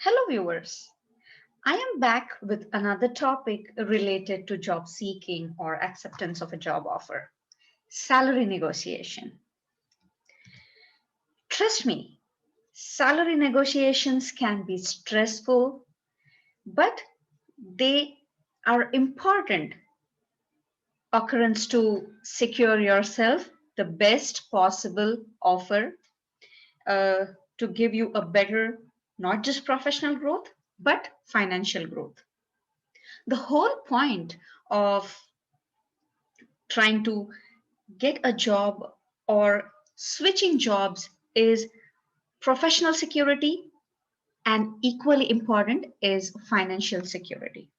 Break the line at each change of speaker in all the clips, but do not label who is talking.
Hello, viewers. I am back with another topic related to job seeking or acceptance of a job offer salary negotiation. Trust me, salary negotiations can be stressful, but they are important occurrence to secure yourself the best possible offer uh, to give you a better, not just professional growth, but financial growth. The whole point of trying to get a job or switching jobs is professional security, and equally important is financial security.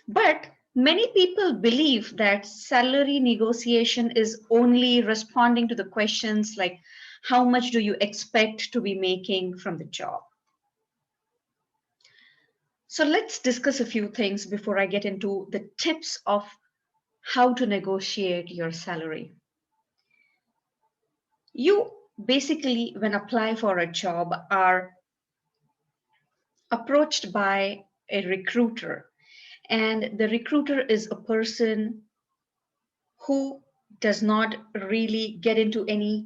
But many people believe that salary negotiation is only responding to the questions like how much do you expect to be making from the job. So let's discuss a few things before I get into the tips of how to negotiate your salary. You basically, when apply for a job, are approached by a recruiter, and the recruiter is a person who does not really get into any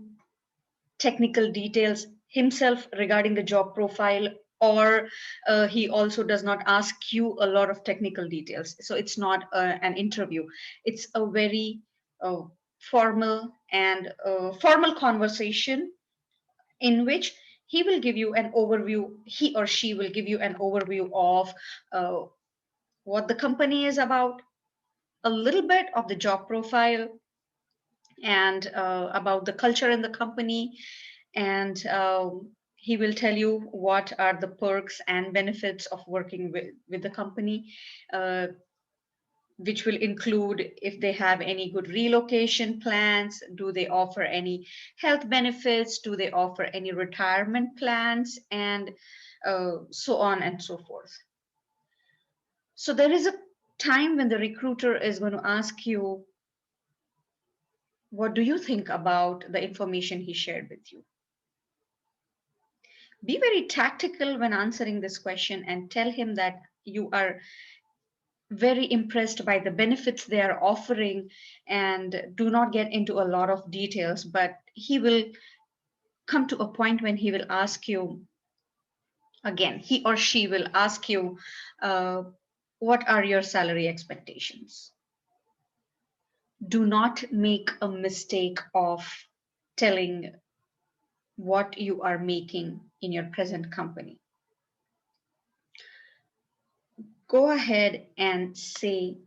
technical details himself regarding the job profile, or he also does not ask you a lot of technical details. So it's not an interview, it's a very uh, formal conversation in which he or she will give you an overview of uh, what the company is about, a little bit of the job profile, and about the culture in the company, and he will tell you what are the perks and benefits of working with the company, uh, which will include if they have any good relocation plans, do they offer any health benefits, do they offer any retirement plans, and so on and so forth. So there is a time when the recruiter is going to ask you, what do you think about the information he shared with you? Be very tactical when answering this question and tell him that you are very impressed by the benefits they are offering, and do not get into a lot of details, but he will come to a point when he will ask you again, he or she will ask you, uh, what are your salary expectations? Do not make a mistake of telling what you are making in your present company. Go ahead and say,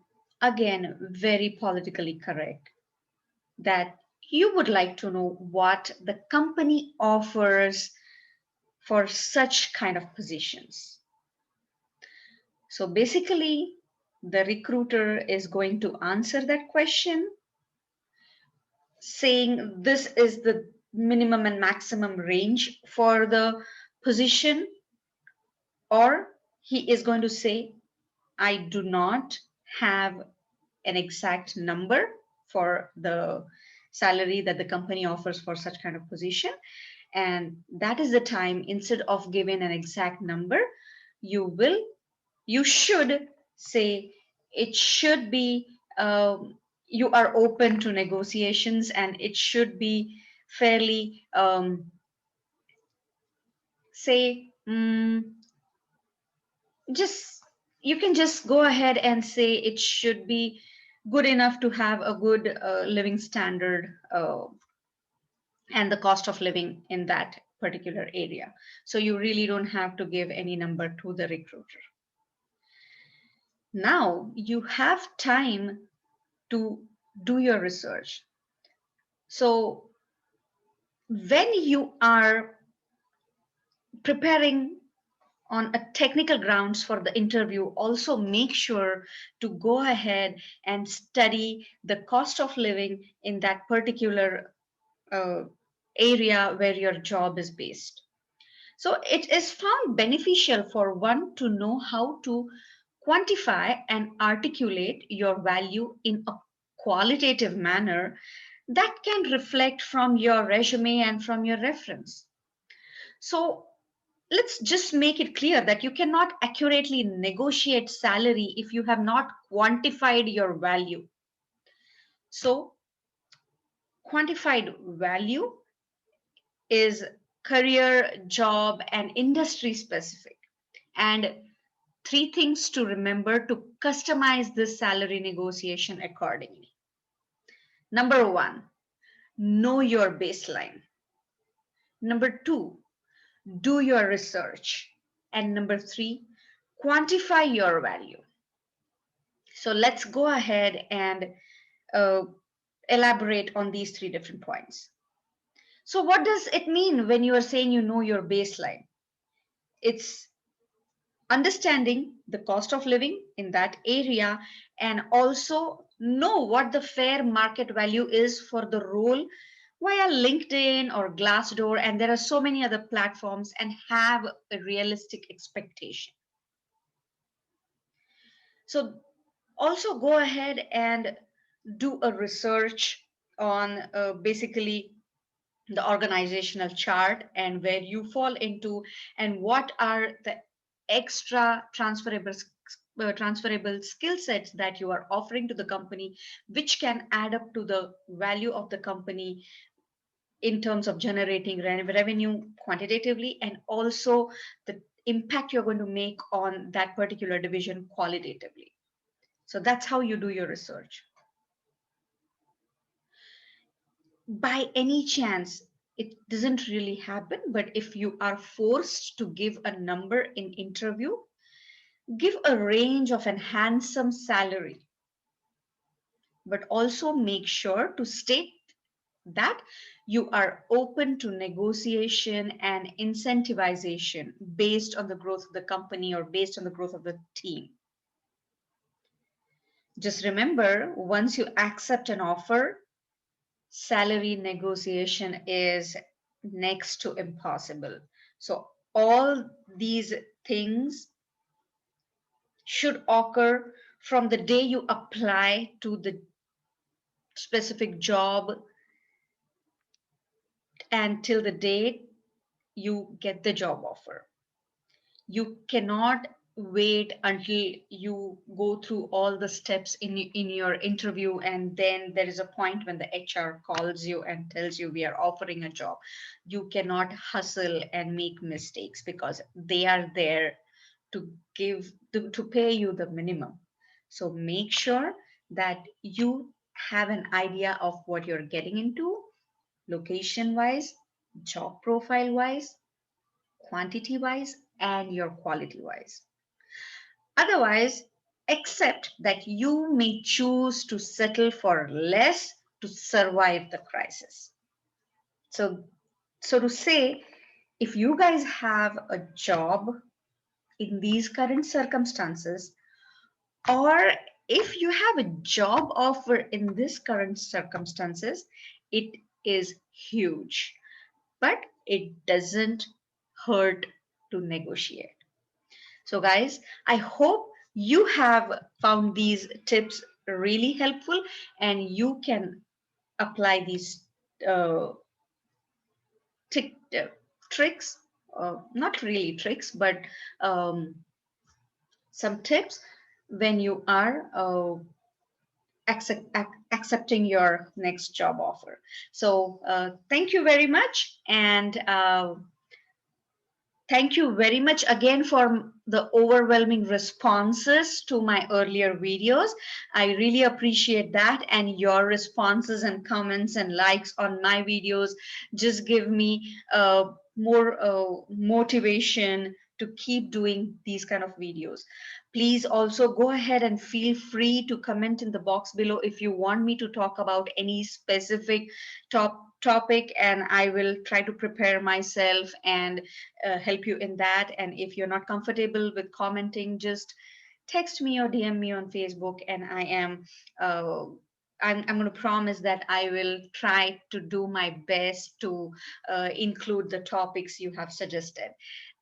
again, very politically correct, that you would like to know what the company offers for such kind of positions. So basically, the recruiter is going to answer that question saying this is the minimum and maximum range for the position, or he is going to say, I do not have an exact number for the salary that the company offers for such kind of position. And that is the time, instead of giving an exact number, you should say it should be, you are open to negotiations, and it should be fairly, say, just you can just go ahead and say it should be good enough to have a good living standard, and the cost of living in that particular area. So you really don't have to give any number to the recruiter. Now you have time to do your research. So when you are preparing on a technical grounds for the interview, also make sure to go ahead and study the cost of living in that particular uh, area where your job is based. So it is found beneficial for one to know how to quantify and articulate your value in a qualitative manner that can reflect from your resume and from your reference. So let's just make it clear that you cannot accurately negotiate salary if you have not quantified your value. So, quantified value is career, job, and industry specific. And three things to remember to customize this salary negotiation accordingly. Number one, know your baseline. Number two, do your research. And number three, quantify your value. So let's go ahead and uh, elaborate on these three different points. So, what does it mean when you are saying you know your baseline? It's understanding the cost of living in that area and also know what the fair market value is for the role via LinkedIn or Glassdoor, and there are so many other platforms, and have a realistic expectation. So also go ahead and do a research on basically the organizational chart and where you fall into, and what are the extra transferable skill sets that you are offering to the company, which can add up to the value of the company in terms of generating revenue quantitatively, and also the impact you're going to make on that particular division qualitatively. So that's how you do your research. By any chance, it doesn't really happen, but if you are forced to give a number in interview, give a range of a handsome salary, but also make sure to state that you are open to negotiation and incentivization based on the growth of the company or based on the growth of the team. Just remember, once you accept an offer, salary negotiation is next to impossible. So, all these things should occur from the day you apply to the specific job and till the date you get the job offer. You cannot wait until you go through all the steps in your interview, and then there is a point when the HR calls you and tells you we are offering a job. You cannot hustle and make mistakes, because they are there to to pay you the minimum. So make sure that you have an idea of what you're getting into, location wise, job profile wise, quantity wise, and your quality wise. Otherwise, accept that you may choose to settle for less to survive the crisis. So, so to say, if you guys have a job in these current circumstances, or if you have a job offer in this current circumstances, it is huge, but it doesn't hurt to negotiate. So, guys, I hope you have found these tips really helpful and you can apply these uh, tick, uh, tricks, not really tricks, but um, some tips when you are accepting your next job offer. So, thank you very much. And thank you very much again for the overwhelming responses to my earlier videos. I really appreciate that, and your responses and comments and likes on my videos just give me more motivation to keep doing these kind of videos. Please also go ahead and feel free to comment in the box below if you want me to talk about any specific topic, and I will try to prepare myself and help you in that. And if you're not comfortable with commenting, just text me or DM me on Facebook, and uh, I'm going to promise that I will try to do my best to include the topics you have suggested.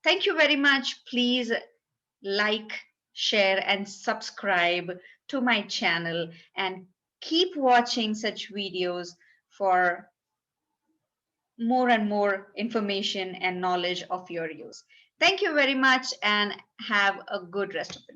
Thank you very much. Please like, share, and subscribe to my channel, and keep watching such videos for more and more information and knowledge of your use. Thank you very much and have a good rest of the day.